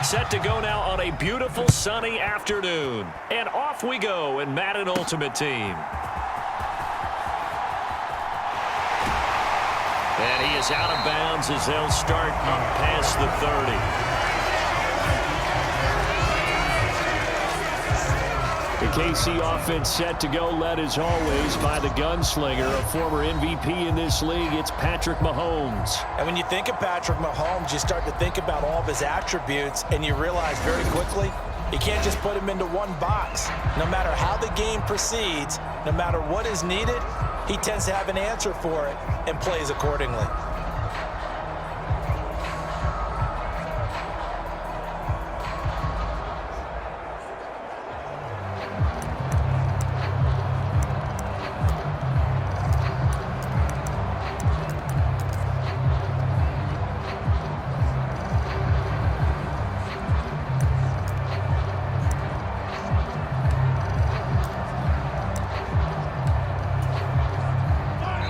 set to go now on a beautiful sunny afternoon. And off we go in Madden Ultimate Team. And he is out of bounds as they'll start up past the 30. The KC offense set to go, led as always by the gunslinger, a former MVP in this league. It's Patrick Mahomes. And when you think of Patrick Mahomes, you start to think about all of his attributes, and you realize very quickly you can't just put him into one box. No matter how the game proceeds, no matter what is needed, he tends to have an answer for it and plays accordingly.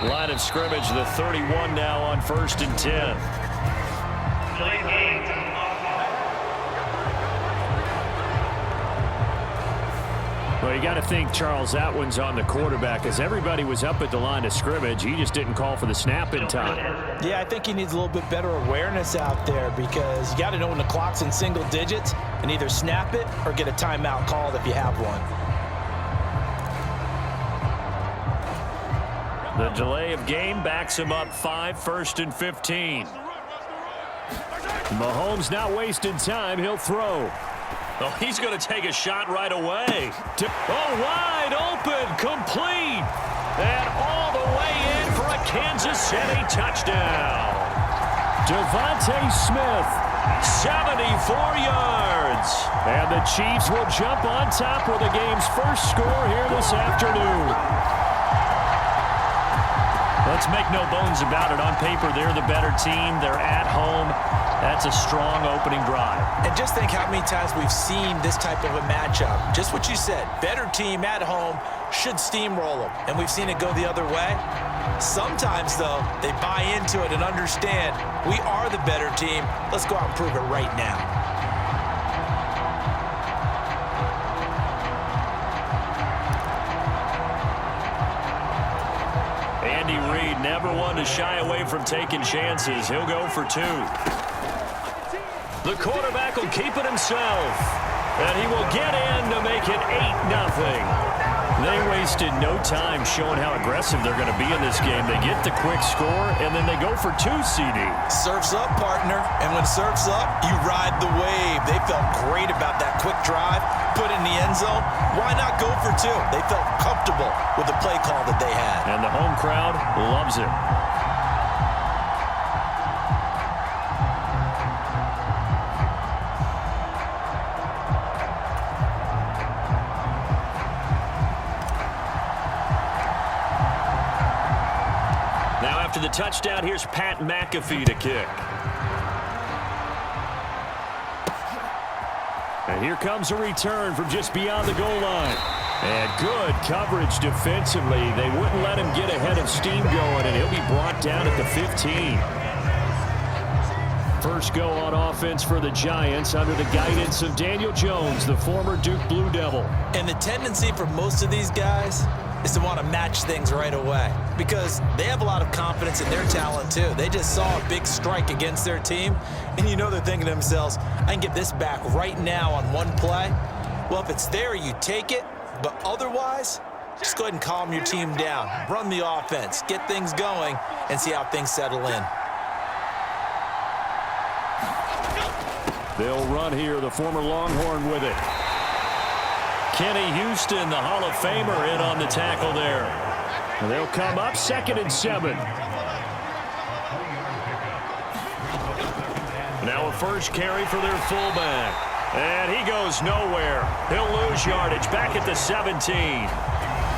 Line of scrimmage, the 31 now on 1st and 10. Well, you got to think, Charles, that one's on the quarterback, as everybody was up at the line of scrimmage. He just didn't call for the snap in time. Yeah, I think he needs a little bit better awareness out there, because you got to know when the clock's in single digits and either snap it or get a timeout called if you have one. The delay of game backs him up 1st and 15. Mahomes not wasting time. He'll throw. Oh, he's going to take a shot right away. Wide open, complete. And all the way in for a Kansas City touchdown. Devontae Smith, 74 yards. And the Chiefs will jump on top with the game's first score here this afternoon. Let's make no bones about it. On paper, they're the better team. They're at home. That's a strong opening drive. And just think how many times we've seen this type of a matchup. Just what you said, better team at home should steamroll them. And we've seen it go the other way. Sometimes, though, they buy into it and understand we are the better team. Let's go out and prove it right now. Andy Reid, never one to shy away from taking chances. He'll go for 2. The quarterback will keep it himself. And he will get in to make it 8-0. They wasted no time showing how aggressive they're going to be in this game. They get the quick score, and then they go for 2, CD. Surf's up, partner. And when surf's up, you ride the wave. They felt great about that quick drive, put in the end zone. Why not go for 2? They felt comfortable with the play call that they had. And the home crowd loves it. After the touchdown, here's Pat McAfee to kick. And here comes a return from just beyond the goal line. And good coverage defensively. They wouldn't let him get ahead of steam going, and he'll be brought down at the 15. First go on offense for the Giants under the guidance of Daniel Jones, the former Duke Blue Devil. And the tendency for most of these guys is to want to match things right away, because they have a lot of confidence in their talent too. They just saw a big strike against their team, and you know they're thinking to themselves, I can get this back right now on one play. Well, if it's there, you take it, but otherwise, just go ahead and calm your team down. Run the offense, get things going, and see how things settle in. They'll run here, the former Longhorn with it. Kenny Houston, the Hall of Famer, in on the tackle there. And they'll come up 2nd and 7. Now a first carry for their fullback. And he goes nowhere. He'll lose yardage back at the 17.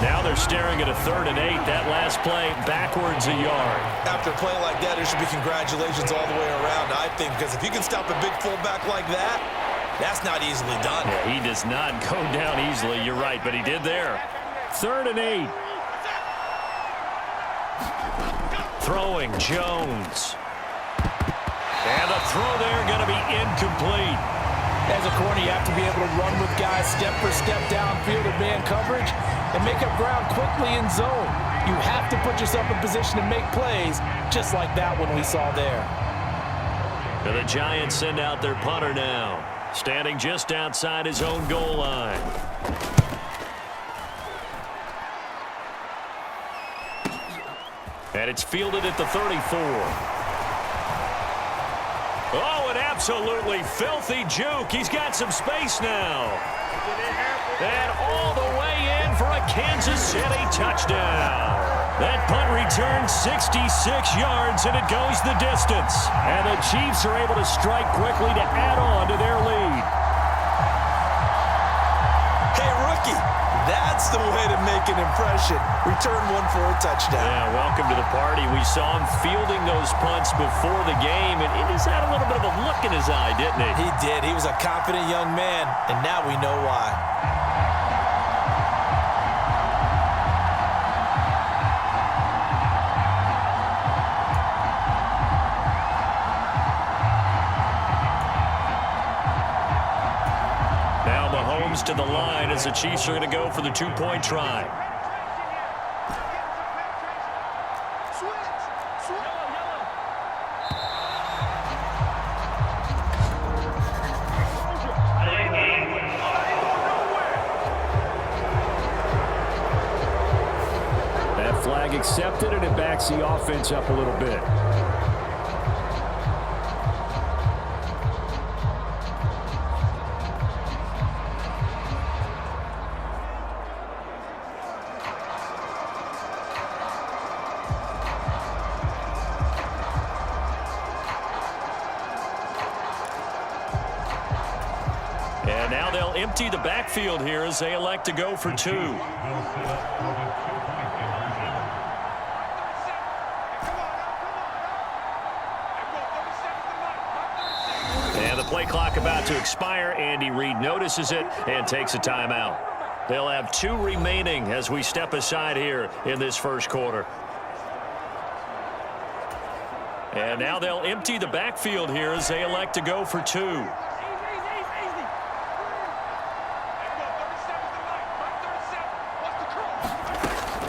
Now they're staring at a 3rd and 8. That last play backwards a yard. After a play like that, there should be congratulations all the way around, I think, because if you can stop a big fullback like that, that's not easily done. Yeah, he does not go down easily. You're right, but he did there. 3rd and 8. Throwing Jones. And the throw there going to be incomplete. As a corner, you have to be able to run with guys step for step downfield in man coverage and make up ground quickly in zone. You have to put yourself in position to make plays, just like that one we saw there. And the Giants send out their punter now, standing just outside his own goal line. And it's fielded at the 34. Oh, an absolutely filthy juke. He's got some space now. And all the way in for a Kansas City touchdown. That punt returns 66 yards, and it goes the distance. And the Chiefs are able to strike quickly to add on to their lead. Hey, rookie, that's the way to make an impression. Return one for a touchdown. Yeah, welcome to the party. We saw him fielding those punts before the game, and he just had a little bit of a look in his eye, didn't he? He did. He was a confident young man, and now we know why. To the line as the Chiefs are going to go for the two-point try. That flag accepted, and it backs the offense up a little bit. And now they'll empty the backfield here as they elect to go for two. And the play clock about to expire. Andy Reid notices it and takes a timeout. They'll have two remaining as we step aside here in this first quarter. And now they'll empty the backfield here as they elect to go for two.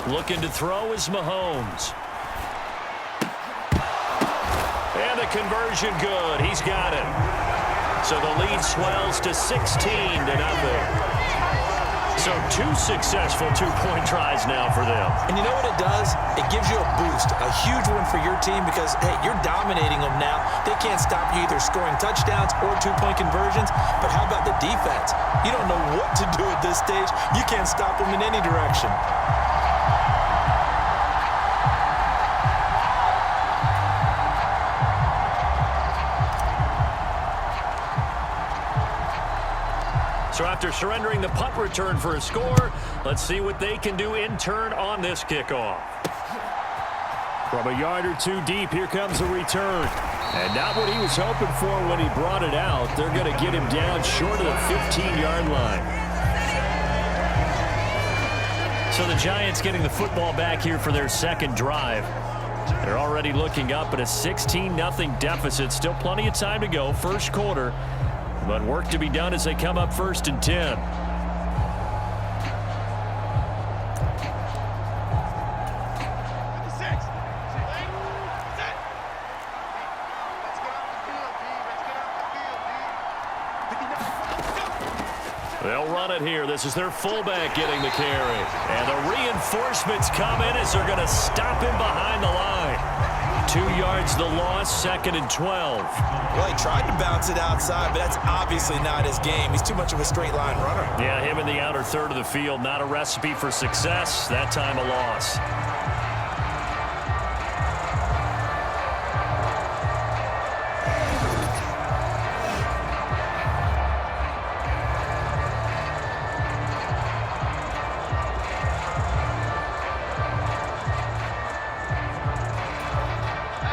Looking to throw is Mahomes. And the conversion good. He's got it. So the lead swells to 16-0. So two successful two-point tries now for them. And you know what it does? It gives you a boost, a huge one for your team because, hey, you're dominating them now. They can't stop you either scoring touchdowns or two-point conversions. But how about the defense? You don't know what to do at this stage. You can't stop them in any direction. So after surrendering the punt return for a score, let's see what they can do in turn on this kickoff. From a yard or two deep, here comes the return. And not what he was hoping for when he brought it out. They're going to get him down short of the 15-yard line. So the Giants getting the football back here for their second drive. They're already looking up at a 16-0 deficit. Still plenty of time to go, first quarter. But work to be done as they come up 1st and 10. They'll run it here. This is their fullback getting the carry. And the reinforcements come in as they're going to stop him behind the line. 2 yards the loss, 2nd and 12. Well, he tried to bounce it outside, but that's obviously not his game. He's too much of a straight line runner. Yeah, him in the outer third of the field, not a recipe for success. That time a loss.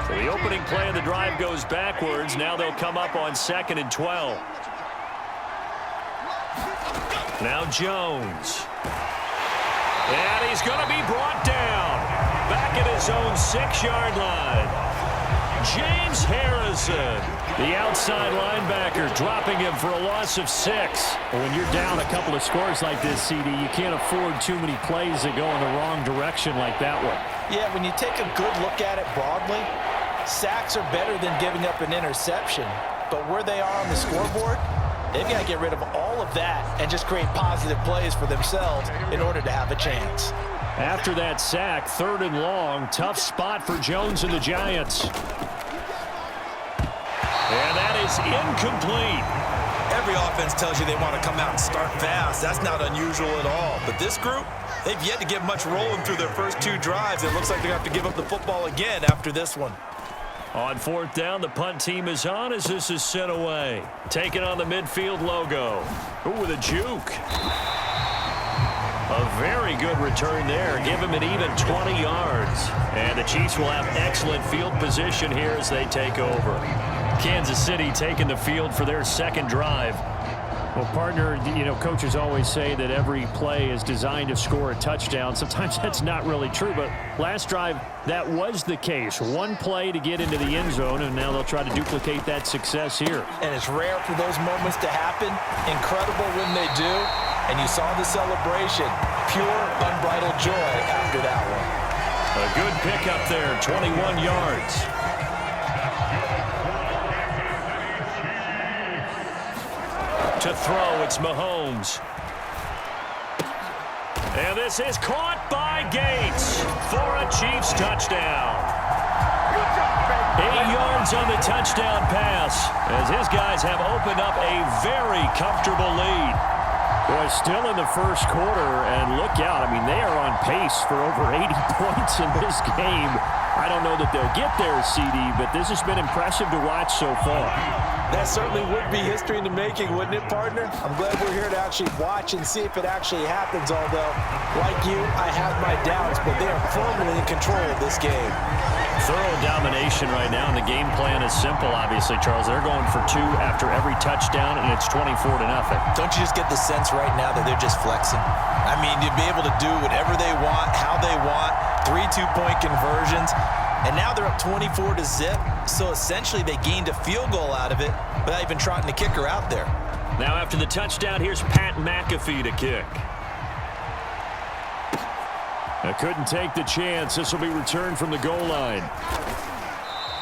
The opening play of the drive goes backwards. Now they'll come up on 2nd and 12. Now Jones. And he's going to be brought down. Back at his own 6-yard line. James Harrison, the outside linebacker, dropping him for a loss of 6. When you're down a couple of scores like this, CD, you can't afford too many plays that go in the wrong direction like that one. Yeah, when you take a good look at it broadly, sacks are better than giving up an interception. But where they are on the scoreboard, they've got to get rid of all of that and just create positive plays for themselves in order to have a chance. After that sack, 3rd and long, tough spot for Jones and the Giants. And that is incomplete. Every offense tells you they want to come out and start fast. That's not unusual at all. But this group, they've yet to get much rolling through their first 2 drives. It looks like they're going to have to give up the football again after this one. On 4th down, the punt team is on as this is sent away. Taking on the midfield logo. Ooh, with a juke. A very good return there. Give him an even 20 yards. And the Chiefs will have excellent field position here as they take over. Kansas City taking the field for their 2nd drive. Well, partner, you know, coaches always say that every play is designed to score a touchdown. Sometimes that's not really true, but last drive, that was the case. 1 play to get into the end zone, and now they'll try to duplicate that success here. And it's rare for those moments to happen. Incredible when they do. And you saw the celebration. Pure, unbridled joy after that one. A good pickup there, 21 yards. To throw, it's Mahomes. And this is caught by Gates for a Chiefs touchdown. 8 yards on the touchdown pass as his guys have opened up a very comfortable lead. Boy, still in the first quarter, and look out. I mean, they are on pace for over 80 points in this game. I don't know that they'll get there, CD, but this has been impressive to watch so far. That certainly would be history in the making, wouldn't it, partner? I'm glad we're here to actually watch and see if it actually happens, although, like you, I have my doubts, but they are firmly in control of this game. Thorough domination right now, and the game plan is simple, obviously, Charles. They're going for 2 after every touchdown, and it's 24-0. Don't you just get the sense right now that they're just flexing? I mean, to be able to do whatever they want, how they want, 3 two-point conversions, and now they're up 24-0, so essentially they gained a field goal out of it without even trotting the kicker out there. Now after the touchdown, here's Pat McAfee to kick. I couldn't take the chance. This will be returned from the goal line.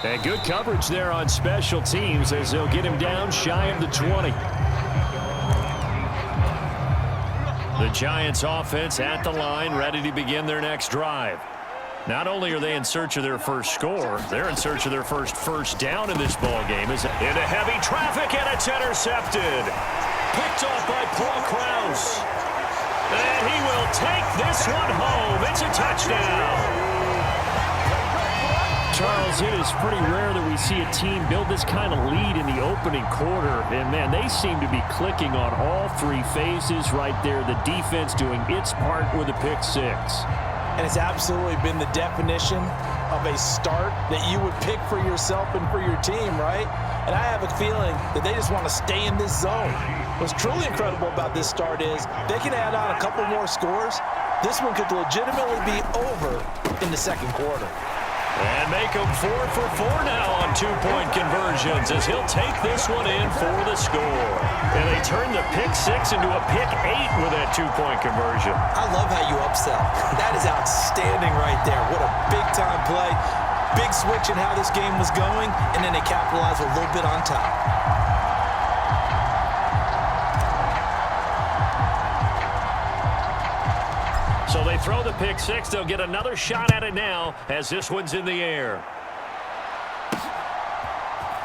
And good coverage there on special teams as they'll get him down shy of the 20. The Giants offense at the line, ready to begin their next drive. Not only are they in search of their first score, they're in search of their first down in this ball game. Into heavy traffic, and it's intercepted. Picked off by Paul Krause. And he will take this one home. It's a touchdown. Charles, it is pretty rare that we see a team build this kind of lead in the opening quarter. And, man, they seem to be clicking on all 3 phases right there. The defense doing its part with a pick 6. And it's absolutely been the definition of a start that you would pick for yourself and for your team, right? And I have a feeling that they just want to stay in this zone. What's truly incredible about this start is they can add on a couple more scores. This one could legitimately be over in the 2nd quarter. And make him 4 for 4 now on 2-point conversions as he'll take this one in for the score. And they turn the pick 6 into a pick 8 with that 2-point conversion. I love how you upsell. That is outstanding right there. What a big-time play. Big switch in how this game was going, and then they capitalized a little bit on top. So they throw the pick 6. They'll get another shot at it now as this one's in the air.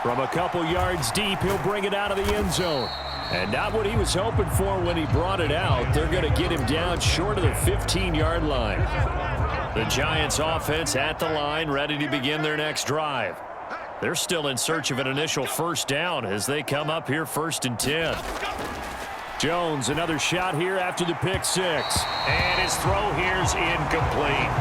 From a couple yards deep, he'll bring it out of the end zone. And not what he was hoping for when he brought it out. They're going to get him down short of the 15-yard line. The Giants offense at the line, ready to begin their next drive. They're still in search of an initial first down as they come up here 1st and 10. Jones, another shot here after the pick 6. And his throw here's incomplete.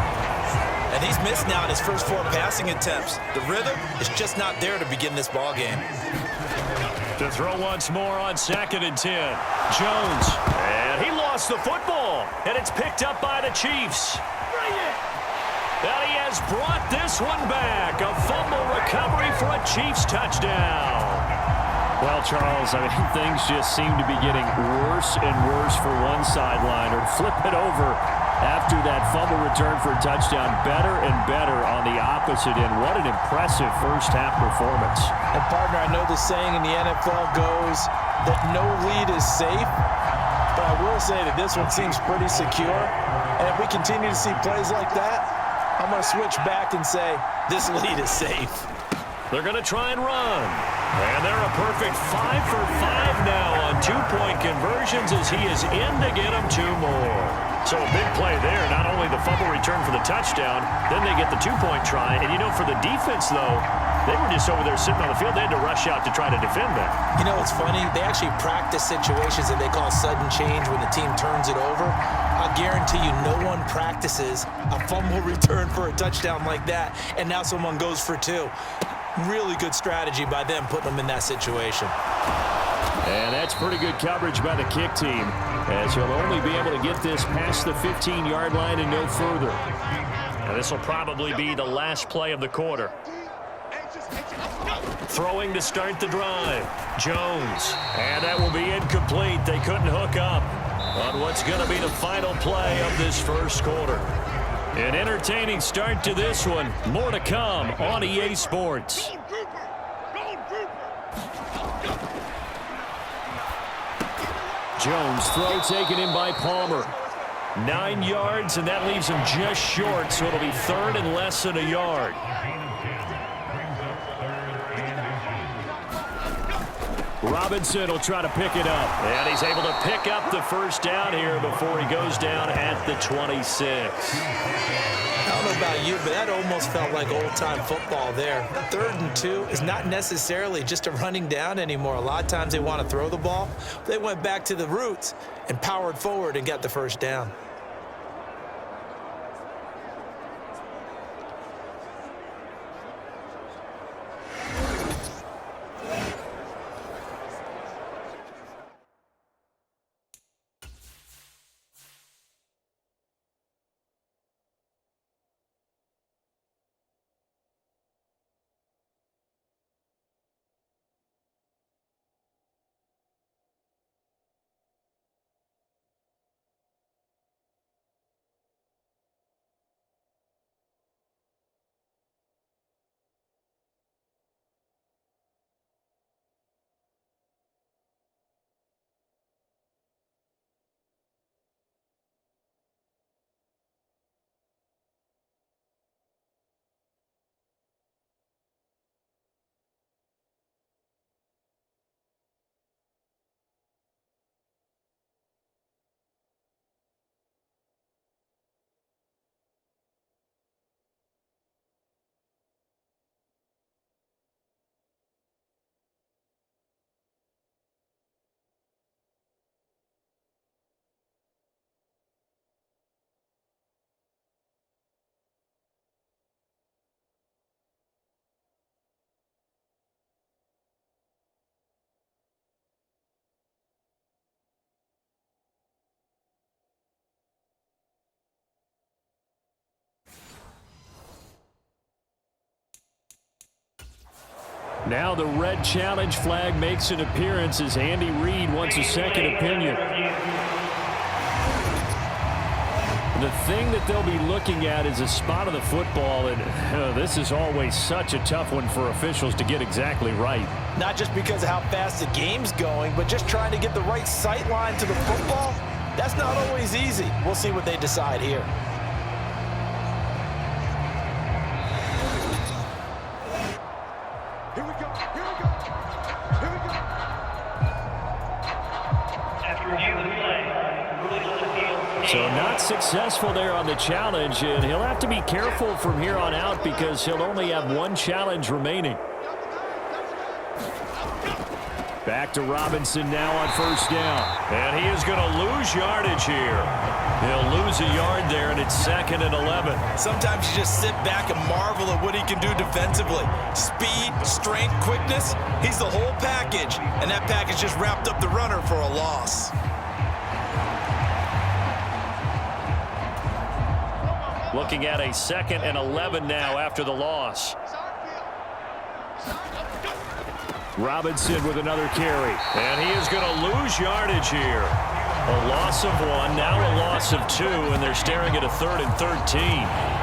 And he's missed now in his first 4 passing attempts. The rhythm is just not there to begin this ball game. To throw once more on 2nd and 10. Jones, and he lost the football. And it's picked up by the Chiefs. Now he has has brought this one back. A fumble recovery for a Chiefs touchdown. Well, Charles, I mean, things just seem to be getting worse and worse for one sideline. Or flip it over after that fumble return for a touchdown. Better and better on the opposite end. What an impressive first-half performance. And, partner, I know the saying in the NFL goes that no lead is safe. But I will say that this one seems pretty secure. And if we continue to see plays like that, I'm going to switch back and say this lead is safe. They're going to try and run. And they're a perfect 5 for 5 now on two-point conversions as he is in to get them 2 more. So a big play there. Not only the fumble return for the touchdown, then they get the two-point try. And, you know, for the defense, though, they were just over there sitting on the field. They had to rush out to try to defend that. You know, it's funny. They actually practice situations that they call sudden change when the team turns it over. I'll guarantee you no one practices a fumble return for a touchdown like that, and now someone goes for 2. Really good strategy by them putting them in that situation. And that's pretty good coverage by the kick team, as he'll only be able to get this past the 15-yard line and no further. And this will probably be the last play of the quarter. Throwing to start the drive. Jones. And that will be incomplete. They couldn't hook up on what's going to be the final play of this first quarter. An entertaining start to this one. More to come on EA Sports. Jones, throw taken in by Palmer. 9 yards, and that leaves him just short, so it'll be third and less than a yard. Robinson will try to pick it up. And he's able to pick up the first down here before he goes down at the 26. I don't know about you, but that almost felt like old-time football there. 3rd and 2 is not necessarily just a running down anymore. A lot of times they want to throw the ball. They went back to the roots and powered forward and got the first down. Now the red challenge flag makes an appearance as Andy Reid wants a second opinion. The thing that they'll be looking at is a spot of the football, and this is always such a tough one for officials to get exactly right. Not just because of how fast the game's going, but just trying to get the right sight line to the football. That's not always easy. We'll see what they decide here. Here we go. Here we go. Here we go. So not successful there on the challenge, and he'll have to be careful from here on out because he'll only have one challenge remaining. Back to Robinson now on first down. And he is going to lose yardage here. He'll lose a yard there, and it's 2nd and 11. Sometimes you just sit back and marvel at what he can do defensively. Speed, strength, quickness, he's the whole package. And that package just wrapped up the runner for a loss. Looking at a 2nd and 11 now after the loss. Robinson with another carry. And he is going to lose yardage here. A loss of 1, now a loss of 2, and they're staring at a 3rd and 13.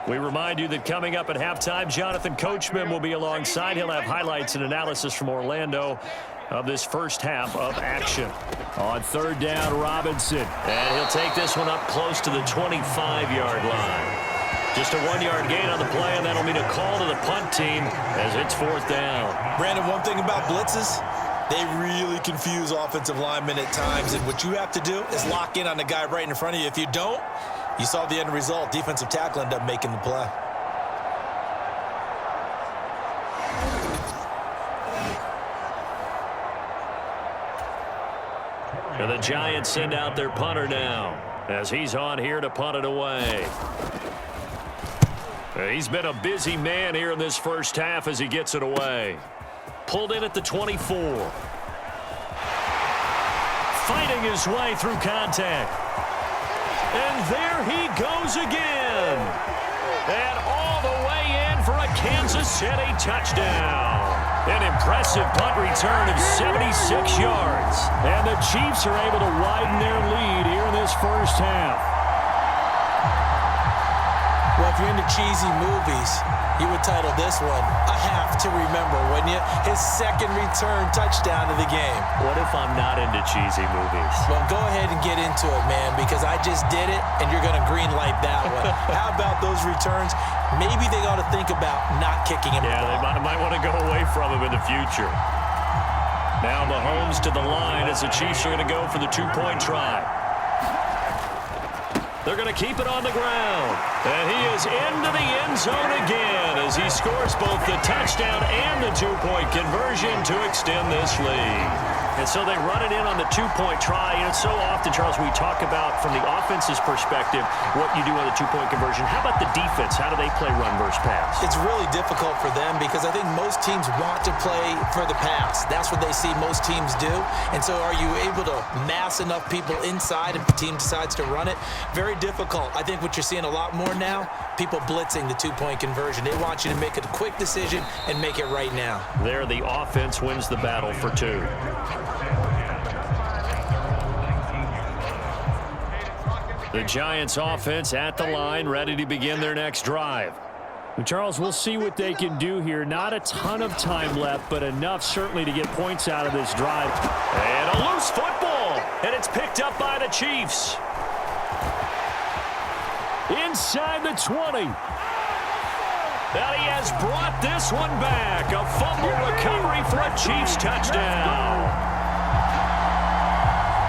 We remind you that coming up at halftime, Jonathan Coachman will be alongside. He'll have highlights and analysis from Orlando of this first half of action. On 3rd down, Robinson. And he'll take this one up close to the 25-yard line. Just a 1-yard gain on the play, and that'll mean a call to the punt team as it's 4th down. Brandon, one thing about blitzes, they really confuse offensive linemen at times, and what you have to do is lock in on the guy right in front of you. If you don't, you saw the end result. Defensive tackle ended up making the play. And the Giants send out their punter now as he's on here to punt it away. He's been a busy man here in this first half as he gets it away. Pulled in at the 24. Fighting his way through contact. And there he goes again. And all the way in for a Kansas City touchdown. An impressive punt return of 76 yards. And the Chiefs are able to widen their lead here in this first half. Well, if you're into cheesy movies, you would title this one, I Have to Remember, wouldn't you? His 2nd return touchdown of the game. What if I'm not into cheesy movies? Well, go ahead and get into it, man, because I just did it, and you're going to green light that one. How about those returns? Maybe they ought to think about not kicking him the ball. Yeah, they might want to go away from him in the future. Now Mahomes to the line as the Chiefs are going to go for the 2-point try. They're going to keep it on the ground. And he is into the end zone again as he scores both the touchdown and the 2-point conversion to extend this lead. And so they run it in on the 2-point try. And so often, Charles, we talk about from the offense's perspective what you do on the 2-point conversion. How about the defense? How do they play run versus pass? It's really difficult for them because I think most teams want to play for the pass. That's what they see most teams do. And so are you able to mass enough people inside if the team decides to run it? Very difficult. I think what you're seeing a lot more now, people blitzing the 2-point conversion. They want you to make a quick decision and make it right now. There, the offense wins the battle for 2. The Giants offense at the line, ready to begin their next drive. Charles, we'll see what they can do here. Not a ton of time left, but enough certainly to get points out of this drive. And a loose football, and it's picked up by the Chiefs. Inside the 20. And he has brought this one back. A fumble recovery for a Chiefs touchdown.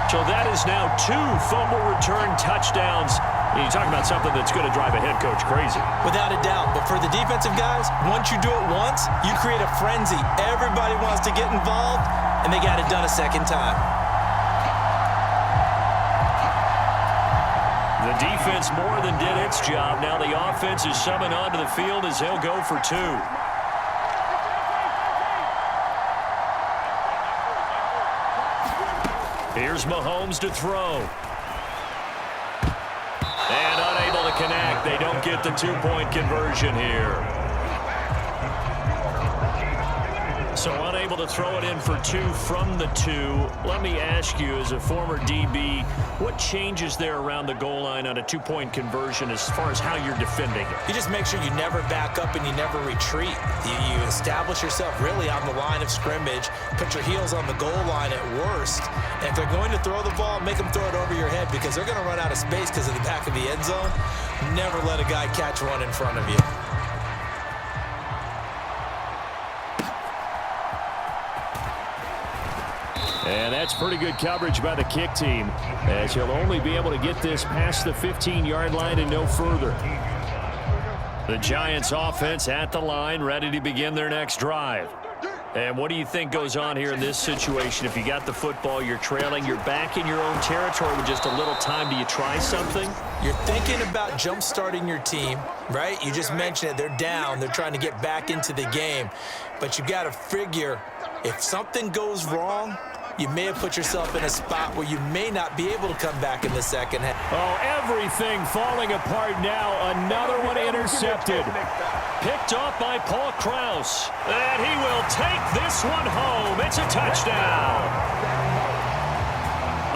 So that is now 2 fumble return touchdowns. You're talking about something that's going to drive a head coach crazy. Without a doubt. But for the defensive guys, once you do it once, you create a frenzy. Everybody wants to get involved, and they got it done a second time. The defense more than did its job. Now the offense is summoned onto the field as they'll go for 2. Here's Mahomes to throw. And unable to connect. They don't get the 2-point conversion here. So unable to throw it in for 2 from the 2. Let me ask you, as a former DB, what changes there around the goal line on a 2-point conversion as far as how you're defending it? You just make sure you never back up and you never retreat. You establish yourself really on the line of scrimmage, put your heels on the goal line at worst, and if they're going to throw the ball, make them throw it over your head because they're going to run out of space because of the back of the end zone. Never let a guy catch one in front of you. And that's pretty good coverage by the kick team, as he'll only be able to get this past the 15-yard line and no further. The Giants offense at the line, ready to begin their next drive. And what do you think goes on here in this situation? If you got the football, you're trailing, you're back in your own territory with just a little time. Do you try something? You're thinking about jump-starting your team, right? You just mentioned it. They're down. They're trying to get back into the game. But you got to figure if something goes wrong, you may have put yourself in a spot where you may not be able to come back in the second half. Oh, everything falling apart now. Another one intercepted. Picked off by Paul Krause. And he will take this one home. It's a touchdown.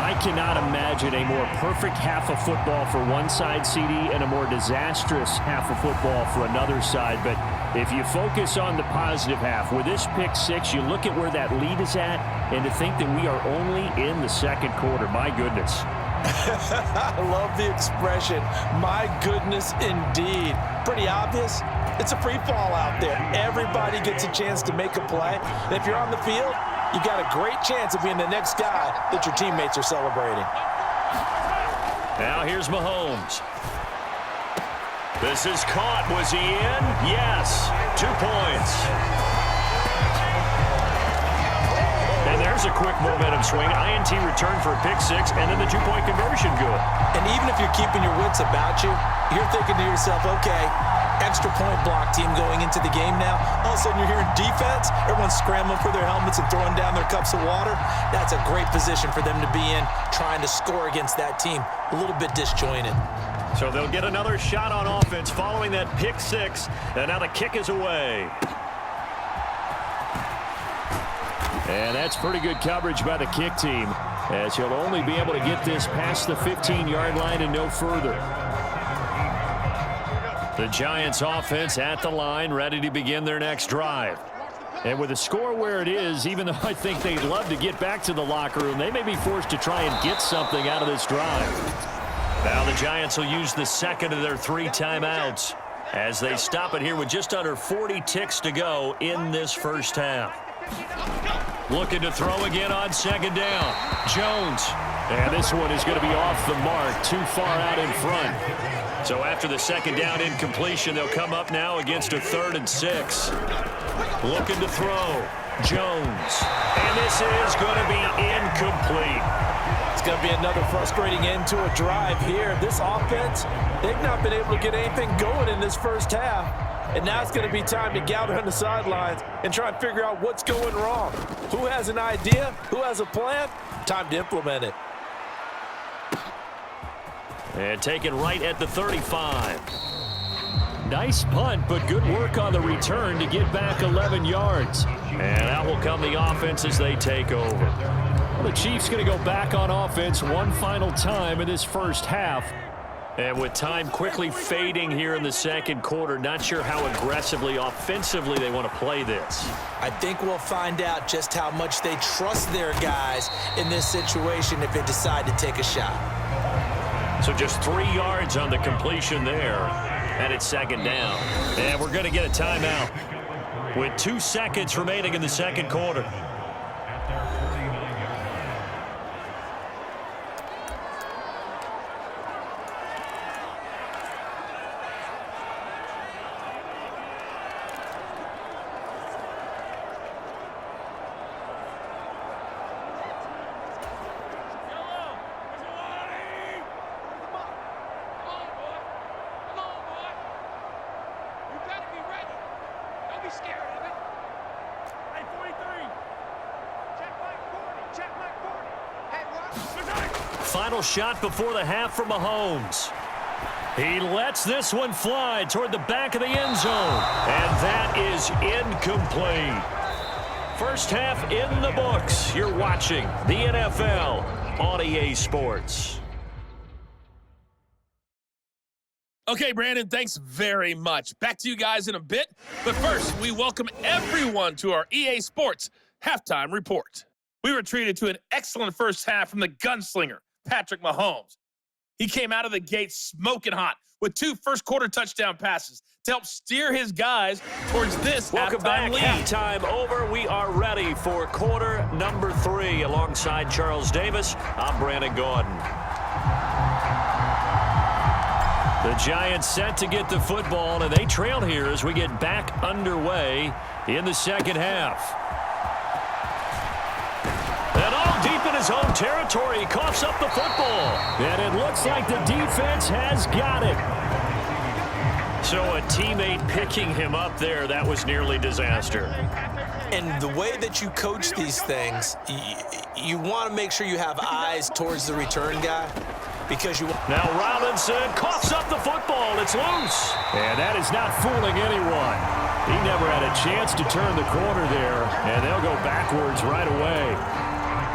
I cannot imagine a more perfect half of football for one side, CD, and a more disastrous half of football for another side. But if you focus on the positive half, with this pick six, you look at where that lead is at, and to think that we are only in the second quarter. My goodness. I love the expression, my goodness indeed. Pretty obvious. It's a free fall out there. Everybody gets a chance to make a play. And if you're on the field, you got a great chance of being the next guy that your teammates are celebrating. Now here's Mahomes. This is caught. Was he in? Yes. 2 points. And there's a quick momentum swing. INT return for a pick six, and then the 2-point conversion good. And even if you're keeping your wits about you, you're thinking to yourself, okay, extra point block team going into the game now. All of a sudden you're hearing defense. Everyone's scrambling for their helmets and throwing down their cups of water. That's a great position for them to be in, trying to score against that team. A little bit disjointed. So they'll get another shot on offense following that pick six. And now the kick is away. And that's pretty good coverage by the kick team, as he'll only be able to get this past the 15-yard line and no further. The Giants offense at the line, ready to begin their next drive. And with the score where it is, even though I think they'd love to get back to the locker room, they may be forced to try and get something out of this drive. Now the Giants will use the second of their 3 timeouts as they stop it here with just under 40 ticks to go in this first half. Looking to throw again on second down. Jones. And this one is going to be off the mark, too far out in front. So after the second down incompletion, they'll come up now against a 3rd and 6. Looking to throw. Jones. And this is going to be incomplete. It's going to be another frustrating end to a drive here. This offense, they've not been able to get anything going in this first half. And now it's going to be time to gather on the sidelines and try and figure out what's going wrong. Who has an idea? Who has a plan? Time to implement it. And taken right at the 35. Nice punt, but good work on the return to get back 11 yards. And out will come the offense as they take over. Well, the Chiefs going to go back on offense one final time in this first half. And with time quickly fading here in the second quarter, not sure how aggressively, offensively they want to play this. I think we'll find out just how much they trust their guys in this situation if they decide to take a shot. So just 3 yards on the completion there, and it's second down. And we're going to get a timeout with 2 seconds remaining in the second quarter. Final shot before the half from Mahomes. He lets this one fly toward the back of the end zone. And that is incomplete. First half in the books. You're watching the NFL on EA Sports. Okay, Brandon, thanks very much. Back to you guys in a bit. But first, we welcome everyone to our EA Sports Halftime Report. We were treated to an excellent first half from the gunslinger, Patrick Mahomes. He came out of the gate smoking hot with 2 first-quarter touchdown passes to help steer his guys towards this Welcome back. halftime lead. Halftime over. We are ready for quarter number 3. Alongside Charles Davis, I'm Brandon Gordon. The Giants set to get the football, and they trail here as we get back underway in the second half. And all deep in his own territory, he coughs up the football. And it looks like the defense has got it. So a teammate picking him up there, that was nearly disaster. And the way that you coach these things, you want to make sure you have eyes towards the return guy. Because you now Robinson coughs up the football. It's loose. And that is not fooling anyone. He never had a chance to turn the corner there, and they'll go backwards right away.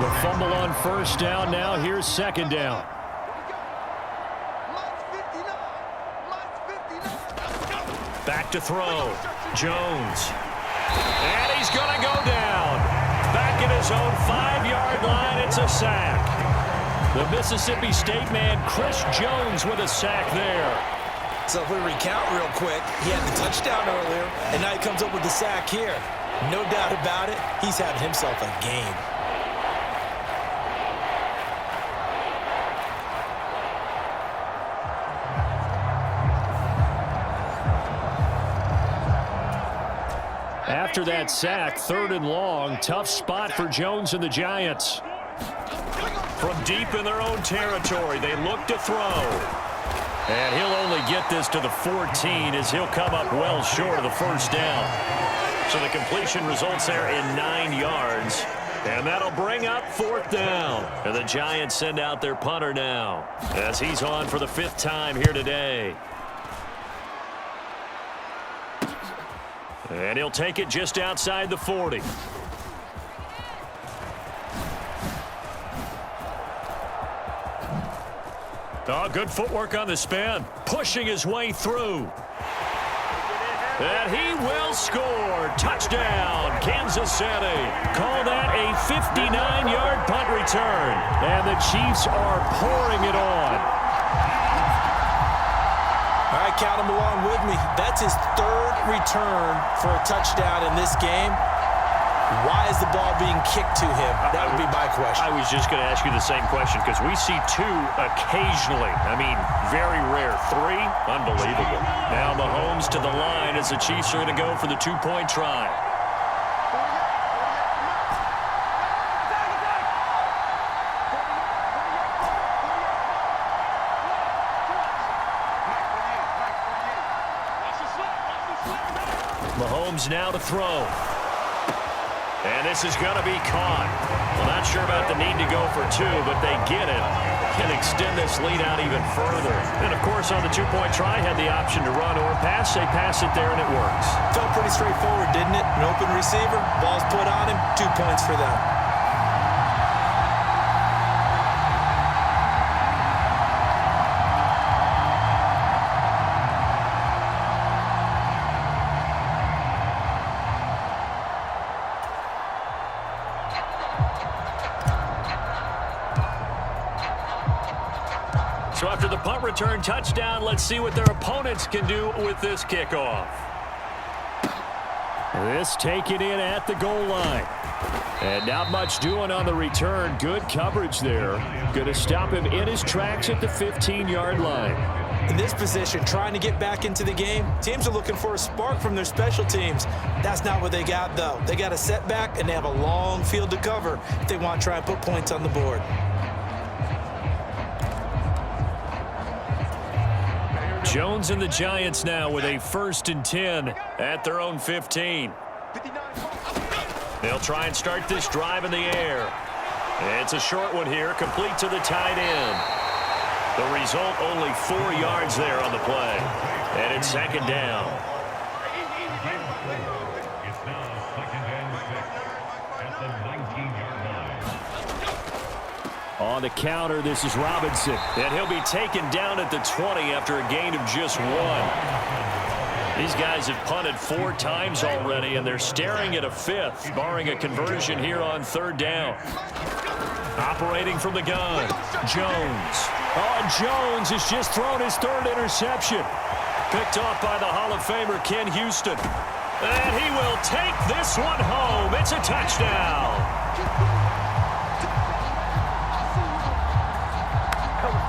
The fumble on first down now. Here's second down. Back to throw. Jones. And he's going to go down. Back at his own 5-yard line. It's a sack. The Mississippi State man, Chris Jones, with a sack there. So if we recount real quick, he had the touchdown earlier, and now he comes up with the sack here. No doubt about it, he's having himself a game. After that sack, 3rd and long, tough spot for Jones and the Giants. From deep in their own territory, they look to throw. And he'll only get this to the 14 as he'll come up well short of the first down. So the completion results there in 9 yards. And that'll bring up 4th down. And the Giants send out their punter now as he's on for the 5th time here today. And he'll take it just outside the 40. Oh, good footwork on the spin. Pushing his way through. And he will score. Touchdown, Kansas City. Call that a 59-yard punt return. And the Chiefs are pouring it on. All right, count him along with me. That's his 3rd return for a touchdown in this game. Why is the ball being kicked to him? That would be my question. I was just going to ask you the same question because we see 2 occasionally. I mean, very rare. 3, unbelievable. Now Mahomes to the line as the Chiefs are going to go for the 2-point try. Mahomes now to throw. And this is going to be caught. Well, not sure about the need to go for 2, but they get it and extend this lead out even further. And, of course, on the 2-point try, had the option to run or pass. They pass it there, and it works. Felt pretty straightforward, didn't it? An open receiver, ball's put on him, 2 points for them. So after the punt return touchdown, let's see what their opponents can do with this kickoff. This taken in at the goal line. And not much doing on the return. Good coverage there. Going to stop him in his tracks at the 15-yard line. In this position, trying to get back into the game, teams are looking for a spark from their special teams. That's not what they got, though. They got a setback, and they have a long field to cover if they want to try and put points on the board. Jones and the Giants now with a 1st and 10 at their own 15. They'll try and start this drive in the air. It's a short one here, complete to the tight end. The result, only 4 yards there on the play. And it's 2nd down. On the counter, this is Robinson. And he'll be taken down at the 20 after a gain of just 1. These guys have punted 4 times already, and they're staring at a 5th, barring a conversion here on 3rd down. Operating from the gun, Jones. Oh, Jones has just thrown his 3rd interception. Picked off by the Hall of Famer, Ken Houston. And he will take this one home. It's a touchdown.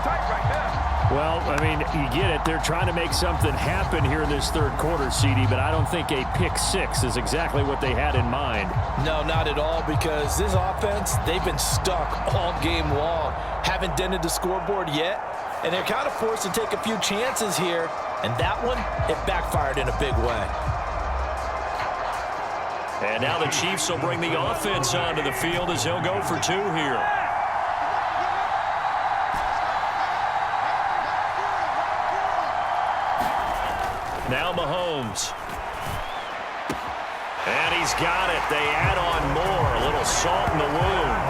Tight right there. Well, I mean, you get it. They're trying to make something happen here in this third quarter, CD, but I don't think a pick six is exactly what they had in mind. No, not at all, because this offense, they've been stuck all game long. Haven't dented the scoreboard yet, and they're kind of forced to take a few chances here, and that one, it backfired in a big way. And now the Chiefs will bring the offense onto the field as they'll go for two here. Now Mahomes. And he's got it. They add on more. A little salt in the wound.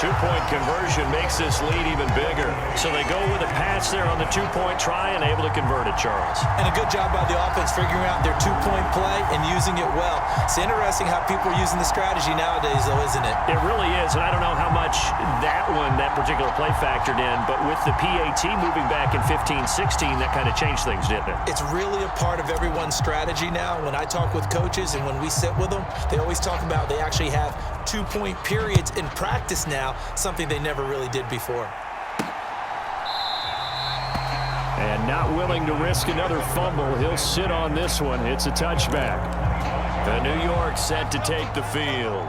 Two-point conversion makes this lead even bigger. So they go with a pass there on the two-point try and able to convert it, Charles. And a good job by the offense figuring out their two-point play and using it well. It's interesting how people are using the strategy nowadays, though, isn't it? It really is, and I don't know how much that particular play factored in, but with the PAT moving back in 15-16, that kind of changed things, didn't it? It's really a part of everyone's strategy now. When I talk with coaches and when we sit with them, they always talk about they actually have two-point periods in practice now, something they never really did before. And not willing to risk another fumble. He'll sit on this one. It's a touchback. The New York set to take the field.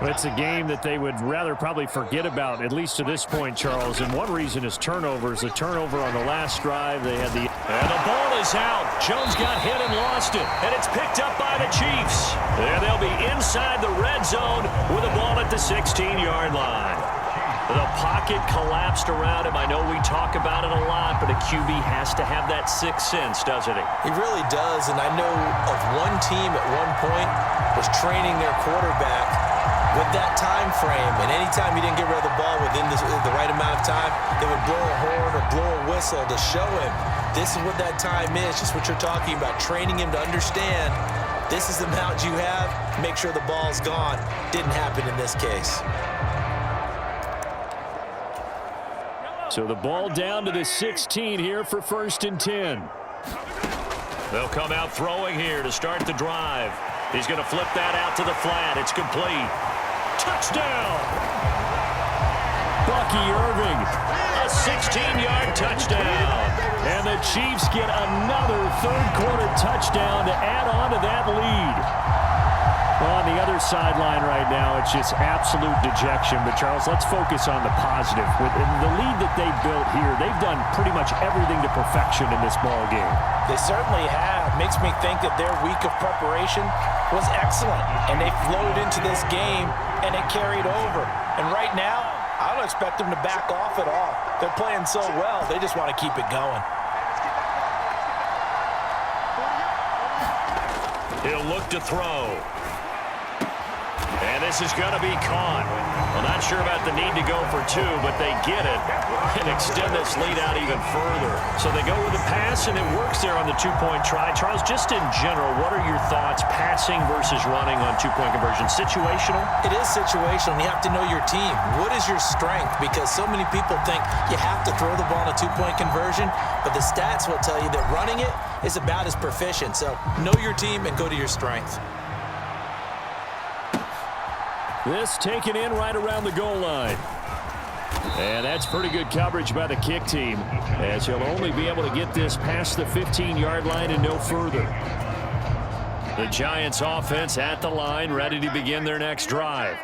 It's a game that they would rather probably forget about, at least to this point, Charles. And one reason is turnovers. A turnover on the last drive. They had the... And the ball is out. Jones got hit and lost it. And it's picked up by the Chiefs. And they'll be inside the red zone with the ball at the 16-yard line. The pocket collapsed around him. I know we talk about it a lot, but a QB has to have that sixth sense, doesn't he? He really does. And I know of one team at one point was training their quarterback with that time frame, and anytime he didn't get rid of the ball within the right amount of time, they would blow a horn or blow a whistle to show him this is what that time is, just what you're talking about, training him to understand this is the amount you have, make sure the ball's gone. Didn't happen in this case. So the ball down to the 16 here for 1st and 10. They'll come out throwing here to start the drive. He's going to flip that out to the flat. It's complete. Touchdown! Bucky Irving. A 16-yard touchdown. And the Chiefs get another third-quarter touchdown to add on to that lead. Well, on the other sideline right now, it's just absolute dejection. But, Charles, let's focus on the positive. With the lead that they built here, they've done pretty much everything to perfection in this ball game. They certainly have. Makes me think that their week of preparation was excellent. And they flowed into this game, and it carried over. And right now, I don't expect them to back off at all. They're playing so well, they just want to keep it going. He'll look to throw. And this is going to be caught. Well, not sure about the need to go for two, but they get it and extend this lead out even further. So they go with a pass, and it works there on the two-point try. Charles, just in general, what are your thoughts passing versus running on two-point conversion? Situational? It is situational. You have to know your team. What is your strength? Because so many people think you have to throw the ball in a two-point conversion, but the stats will tell you that running it is about as proficient. So know your team and go to your strength. This taken in right around the goal line. And that's pretty good coverage by the kick team, as he'll only be able to get this past the 15-yard line and no further. The Giants offense at the line, ready to begin their next drive.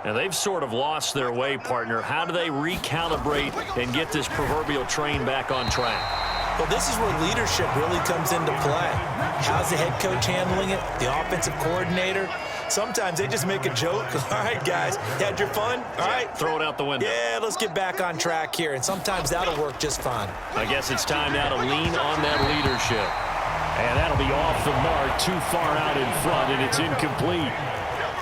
Now, they've sort of lost their way, partner. How do they recalibrate and get this proverbial train back on track? Well, this is where leadership really comes into play. How's the head coach handling it? The offensive coordinator? Sometimes they just make a joke. All right, guys, you had your fun? All right. Throw it out the window. Yeah, let's get back on track here. And sometimes that'll work just fine. I guess it's time now to lean on that leadership. And that'll be off the mark, too far out in front, and it's incomplete.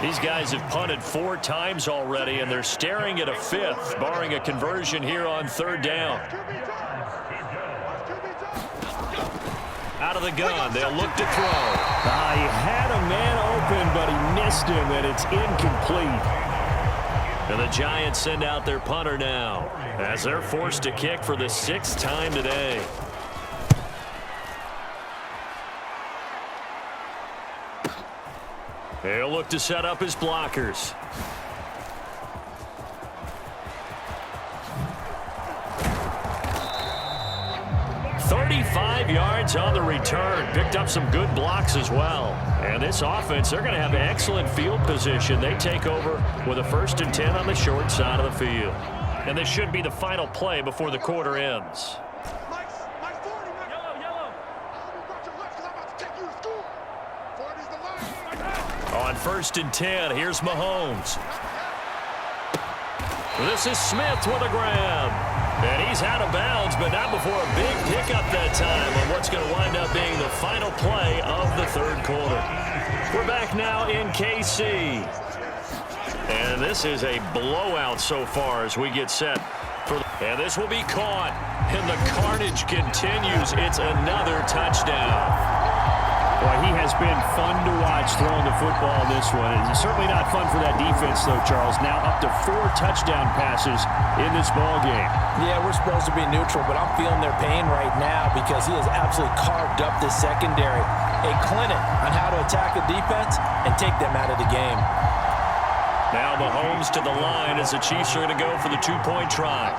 These guys have punted 4 times already, and they're staring at a 5th, barring a conversion here on 3rd down. Out of the gun, they'll look to throw. He had a man open, but he missed him, and it's incomplete. And the Giants send out their punter now, as they're forced to kick for the 6th time today. He'll look to set up his blockers. 5 yards on the return. Picked up some good blocks as well. And this offense, they're going to have excellent field position. They take over with a 1st and 10 on the short side of the field. And this should be the final play before the quarter ends. On 1st and 10, here's Mahomes. This is Smith with a grab. And he's out of bounds, but not before a big pickup that time on what's going to wind up being the final play of the 3rd quarter. We're back now in KC. And this is a blowout so far as we get set. And this will be caught. And the carnage continues. It's another touchdown. Boy, he has been fun to watch throwing the football in this one. It's certainly not fun for that defense, though, Charles. Now up to 4 touchdown passes in this ball game. Yeah, we're supposed to be neutral, but I'm feeling their pain right now because he has absolutely carved up this secondary. A clinic on how to attack the defense and take them out of the game. Now Mahomes to the line as the Chiefs are going to go for the 2-point try.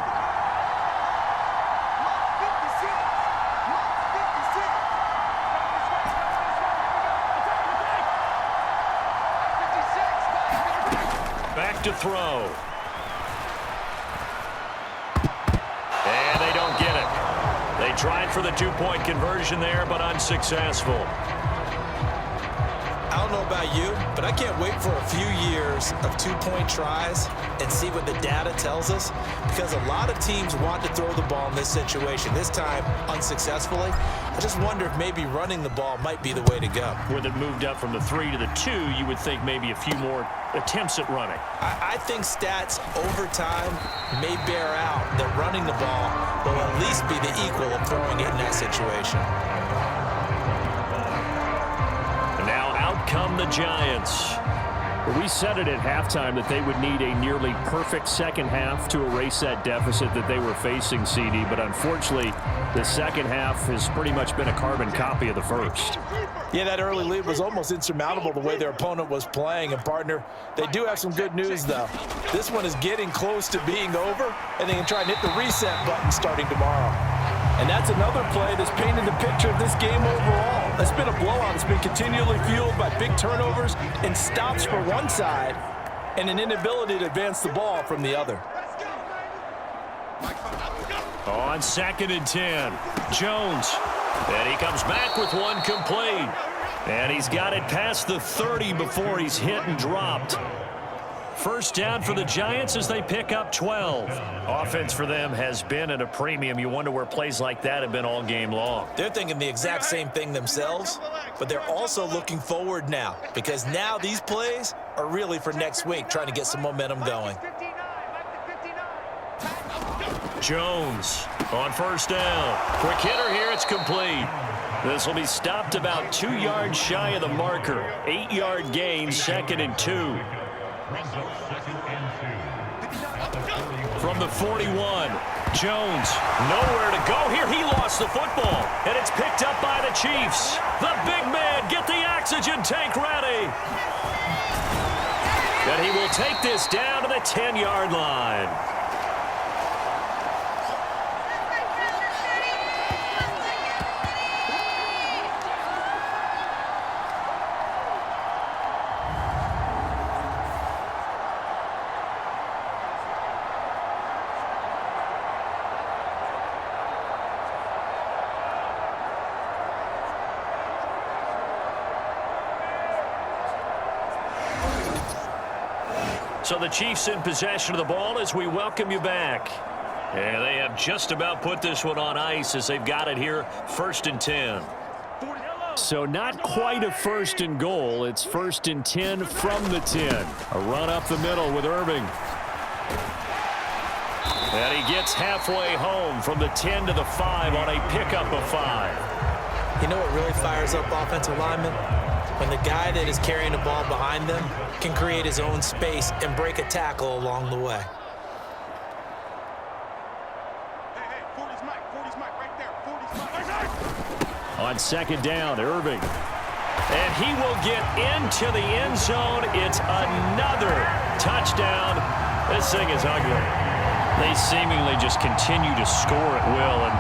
To throw. And they don't get it. They tried for the 2-point conversion there, but unsuccessful. I don't know about you, but I can't wait for a few years of 2-point tries and see what the data tells us, because a lot of teams want to throw the ball in this situation. This time, unsuccessfully. I just wonder if maybe running the ball might be the way to go. With it moved up from the 3 to the 2, you would think maybe a few more attempts at running. I think stats over time may bear out that running the ball will at least be the equal of throwing it in that situation. And now out come the Giants. We said it at halftime that they would need a nearly perfect second half to erase that deficit that they were facing, CD. But unfortunately, the second half has pretty much been a carbon copy of the first. Yeah, that early lead was almost insurmountable the way their opponent was playing. And, partner, they do have some good news, though. This one is getting close to being over, and they can try and hit the reset button starting tomorrow. And that's another play that's painted the picture of this game overall. It's been a blowout. It's been continually fueled by big turnovers and stops for one side and an inability to advance the ball from the other. On 2nd and 10, Jones. And he comes back with one complete. And he's got it past the 30 before he's hit and dropped. First down for the Giants as they pick up 12. Offense for them has been at a premium. You wonder where plays like that have been all game long. They're thinking the exact same thing themselves, but they're also looking forward now, because now these plays are really for next week, trying to get some momentum going. Jones on 1st down. Quick hitter here. It's complete. This will be stopped about 2 yards shy of the marker. 8-yard gain, 2nd and 2. From the 41, Jones, nowhere to go here. He lost the football, and it's picked up by the Chiefs. The big man, get the oxygen tank ready. And he will take this down to the 10-yard line. So the Chiefs in possession of the ball as we welcome you back. And they have just about put this one on ice as they've got it here, 1st and 10. So not quite a 1st and goal. It's 1st and 10 from the 10. A run up the middle with Irving. And he gets halfway home from the 10 to the 5 on a pickup of 5. You know what really fires up offensive linemen? When the guy that is carrying the ball behind them can create his own space and break a tackle along the way. Hey, 40's Mike right there. 40's Mike. On 2nd down, Irving. And he will get into the end zone. It's another touchdown. This thing is ugly. They seemingly just continue to score at will. And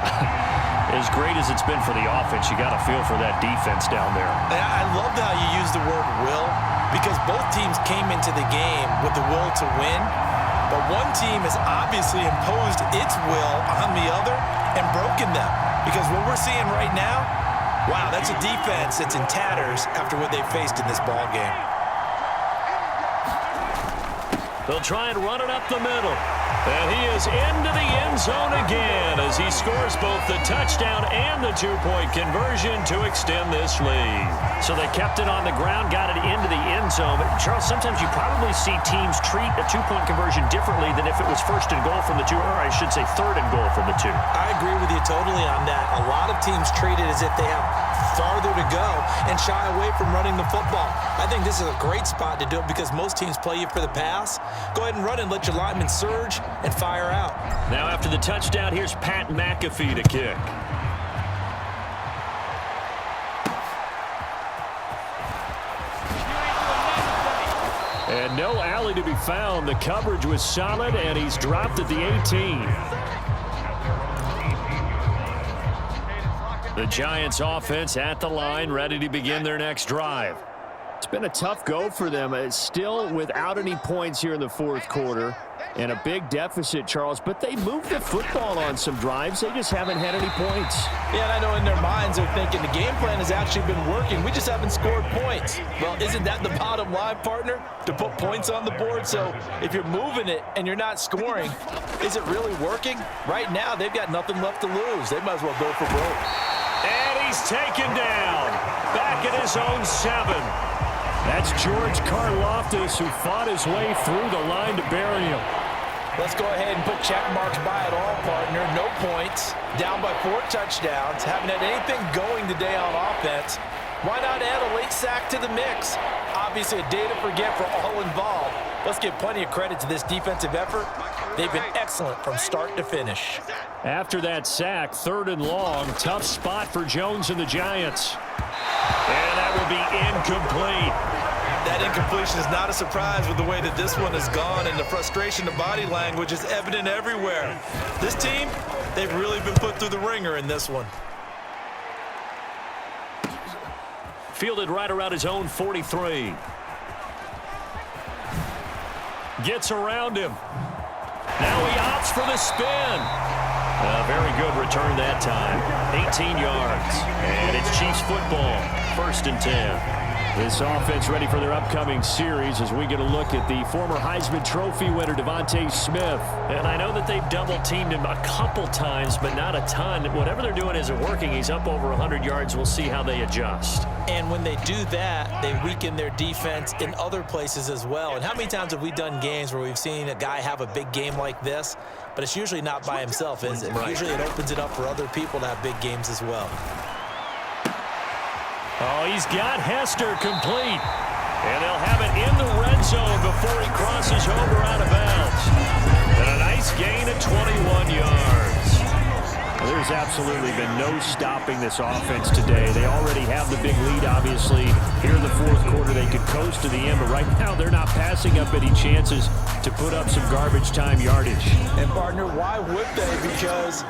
As great as it's been for the offense, you got to feel for that defense down there. I love how you use the word will, because both teams came into the game with the will to win, but one team has obviously imposed its will on the other and broken them. Because what we're seeing right now, wow, that's a defense that's in tatters after what they faced in this ball game. They'll try and run it up the middle. And he is into the end zone again as he scores both the touchdown and the two-point conversion to extend this lead. So they kept it on the ground, got it into the end zone. But Charles, sometimes you probably see teams treat a two-point conversion differently than if it was first and goal from the two, or I should say third and goal from the two. I agree with you totally on that. A lot of teams treat it as if they have farther to go and shy away from running the football. I think this is a great spot to do it because most teams play you for the pass. Go ahead and run and let your linemen surge and fire out. Now after the touchdown, here's Pat McAfee to kick. And no alley to be found. The coverage was solid, and he's dropped at the 18. The Giants offense at the line, ready to begin their next drive. It's been a tough go for them. It's still without any points here in the fourth quarter. And a big deficit, Charles, but they moved the football on some drives. They just haven't had any points. Yeah, and I know in their minds they're thinking the game plan has actually been working. We just haven't scored points. Well, isn't that the bottom line, partner? To put points on the board? So if you're moving it and you're not scoring, is it really working? Right now, they've got nothing left to lose. They might as well go for broke. And he's taken down. Back at his own 7. That's George Karlaftis, who fought his way through the line to bury him. Let's go ahead and put check marks by it all, partner. No points. Down by 4 touchdowns. Haven't had anything going today on offense. Why not add a late sack to the mix? Obviously a day to forget for all involved. Let's give plenty of credit to this defensive effort. They've been excellent from start to finish. After that sack, 3rd and long, tough spot for Jones and the Giants. And that will be incomplete. That incompletion is not a surprise with the way that this one has gone, and the frustration, the body language is evident everywhere. This team, they've really been put through the ringer in this one. Fielded right around his own 43. Gets around him. Now he opts for the spin. A very good return that time. 18 yards. And it's Chiefs football. 1st and 10. This offense ready for their upcoming series as we get a look at the former Heisman Trophy winner, Devontae Smith. And I know that they've double-teamed him a couple times, but not a ton. Whatever they're doing isn't working. He's up over 100 yards. We'll see how they adjust. And when they do that, they weaken their defense in other places as well. And how many times have we done games where we've seen a guy have a big game like this, but it's usually not by himself, is it? Right. Usually it opens it up for other people to have big games as well. Oh, he's got Hester complete. And they'll have it in the red zone before he crosses over out of bounds. And a nice gain of 21 yards. Well, there's absolutely been no stopping this offense today. They already have the big lead, obviously. Here in the fourth quarter, they could coast to the end, but right now they're not passing up any chances to put up some garbage time yardage. And, partner, why would they? Because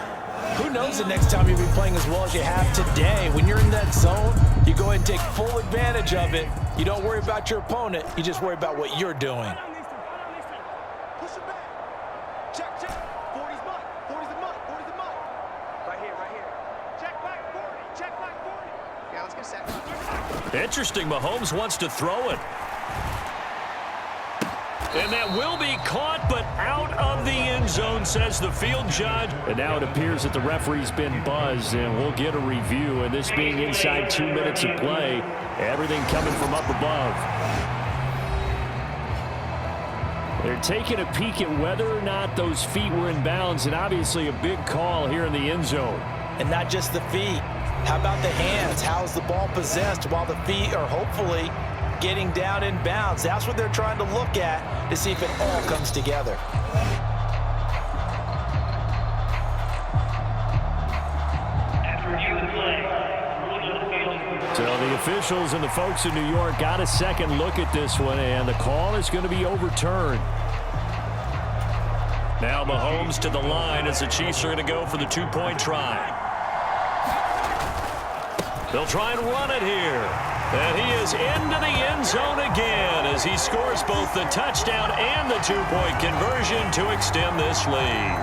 who knows the next time you'll be playing as well as you have today. When you're in that zone, you go ahead and take full advantage of it. You don't worry about your opponent. You just worry about what you're doing. Push it back. Check, check. 40's mine. 40's the mine. 40's the mine. Right here, right here. Check back 40. Check back 40. Yeah, let's get set. Interesting. Mahomes wants to throw it. And that will be caught, but out of the end zone, says the field judge. And now it appears that the referee's been buzzed, and we'll get a review. And this being inside 2 minutes of play, everything coming from up above. They're taking a peek at whether or not those feet were in bounds, and obviously a big call here in the end zone. And not just the feet. How about the hands? How's the ball possessed while the feet are hopefully getting down in bounds? That's what they're trying to look at to see if it all comes together. So the officials and the folks in New York got a second look at this one, and the call is going to be overturned. Now Mahomes to the line as the Chiefs are going to go for the two-point try. They'll try and run it here. And he is into the end zone again as he scores both the touchdown and the two-point conversion to extend this lead.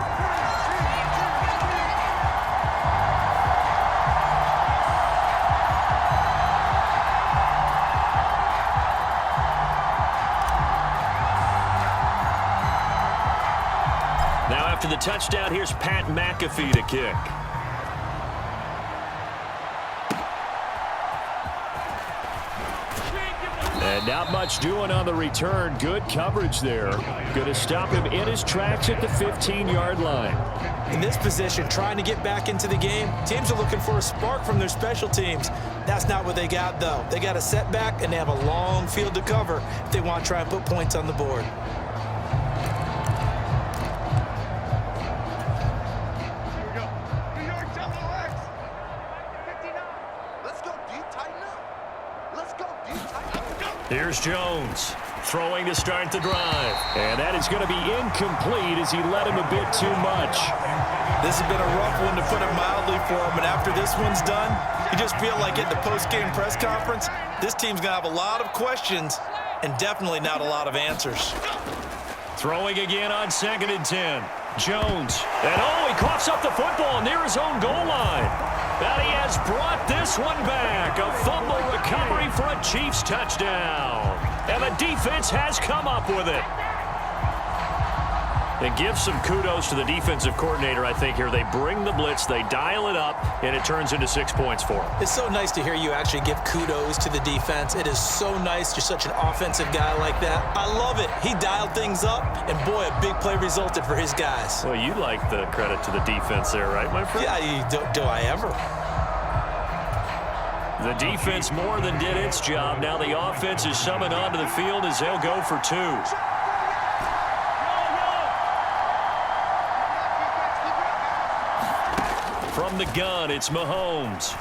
Now after the touchdown, here's Pat McAfee to kick. And not much doing on the return. Good coverage there. Going to stop him in his tracks at the 15-yard line. In this position, trying to get back into the game, teams are looking for a spark from their special teams. That's not what they got, though. They got a setback, and they have a long field to cover if they want to try and put points on the board. Here's Jones throwing to start the drive. And that is going to be incomplete as he led him a bit too much. This has been a rough one, to put it mildly, for him. And after this one's done, you just feel like at the post-game press conference, this team's going to have a lot of questions and definitely not a lot of answers. Throwing again on 2nd and 10. Jones. And he coughs up the football near his own goal line. And he has brought this one back. A fumble recovery for a Chiefs touchdown. And the defense has come up with it. And give some kudos to the defensive coordinator, I think, here. They bring the blitz, they dial it up, and it turns into 6 points for them. It's so nice to hear you actually give kudos to the defense. It is so nice. You're such an offensive guy like that. I love it. He dialed things up, and boy, a big play resulted for his guys. Well, you like the credit to the defense there, right, my friend? Yeah, do I ever? The defense more than did its job. Now the offense is summoned onto the field as they'll go for 2. From the gun, it's Mahomes.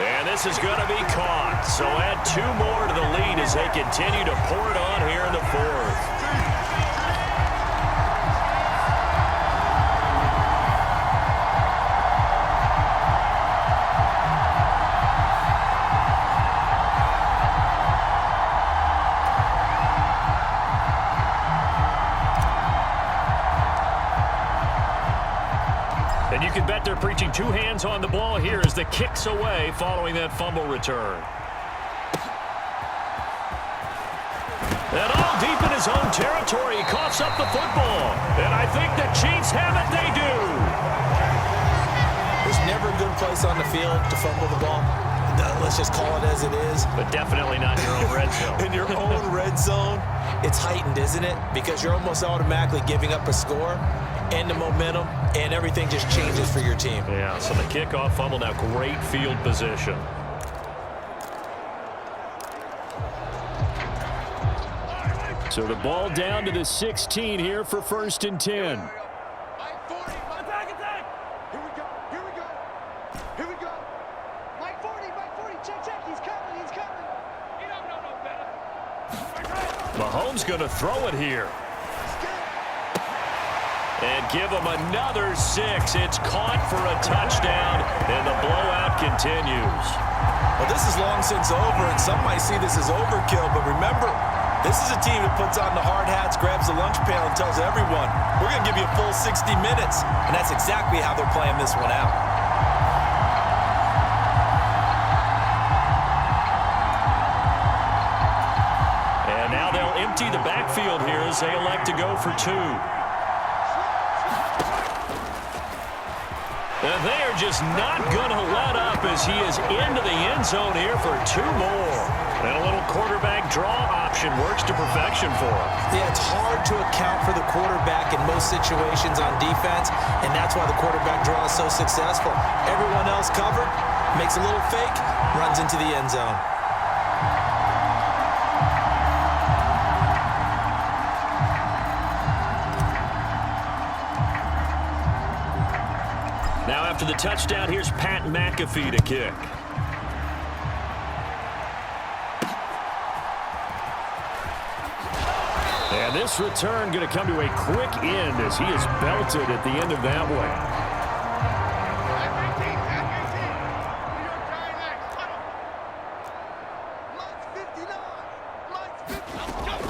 And this is going to be caught. So add 2 more to the lead as they continue to pour it on here in the 4th. And you can bet they're preaching 2 hands on the ball here as the kick's away following that fumble return. And all deep in his own territory, he coughs up the football. And I think the Chiefs have it. They do. There's never a good place on the field to fumble the ball. Let's just call it as it is. But definitely not in your own red zone. In your own red zone, it's heightened, isn't it? Because you're almost automatically giving up a score and the momentum, and everything just changes for your team. Yeah, so the kickoff fumble, now great field position. So the ball down to the 16 here for 1st and 10. Here we go. Mike 40, check, he's coming. You don't know no better. Mahomes going to throw it here. And give him another 6. It's caught for a touchdown, and the blowout continues. Well, this is long since over, and some might see this as overkill, but remember, this is a team that puts on the hard hats, grabs the lunch pail, and tells everyone, we're going to give you a full 60 minutes, and that's exactly how they're playing this one out. And now they'll empty the backfield here as they elect to go for 2. And they are just not going to let up as he is into the end zone here for 2 more. And a little quarterback draw option works to perfection for him. Yeah, it's hard to account for the quarterback in most situations on defense, and that's why the quarterback draw is so successful. Everyone else covered, makes a little fake, runs into the end zone. Now after the touchdown, here's Pat McAfee to kick. And this return going to come to a quick end as he is belted at the end of that one.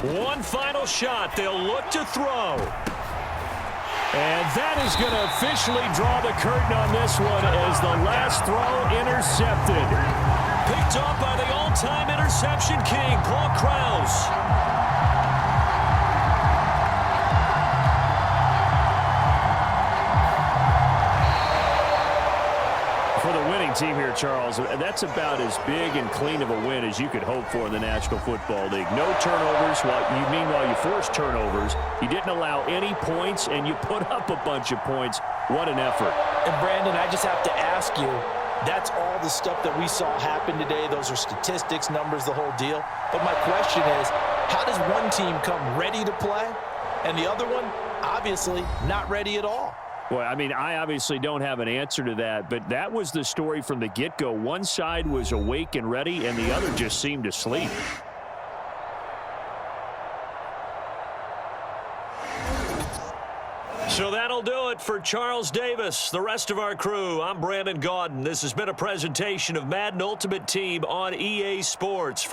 One final shot. They'll look to throw. And that is going to officially draw the curtain on this one as the last throw intercepted. Picked up by the all-time interception king, Paul Krause. For the winning team here, Charles, that's about as big and clean of a win as you could hope for in the National Football League. No turnovers. Meanwhile, you forced turnovers. You didn't allow any points, and you put up a bunch of points. What an effort. And, Brandon, I just have to ask you, that's all the stuff that we saw happen today. Those are statistics, numbers, the whole deal. But my question is, how does one team come ready to play, and the other one, obviously, not ready at all? Well, I mean, I obviously don't have an answer to that, but that was the story from the get-go. One side was awake and ready, and the other just seemed to sleep. So that'll do it for Charles Davis, the rest of our crew. I'm Brandon Gaudin. This has been a presentation of Madden Ultimate Team on EA Sports.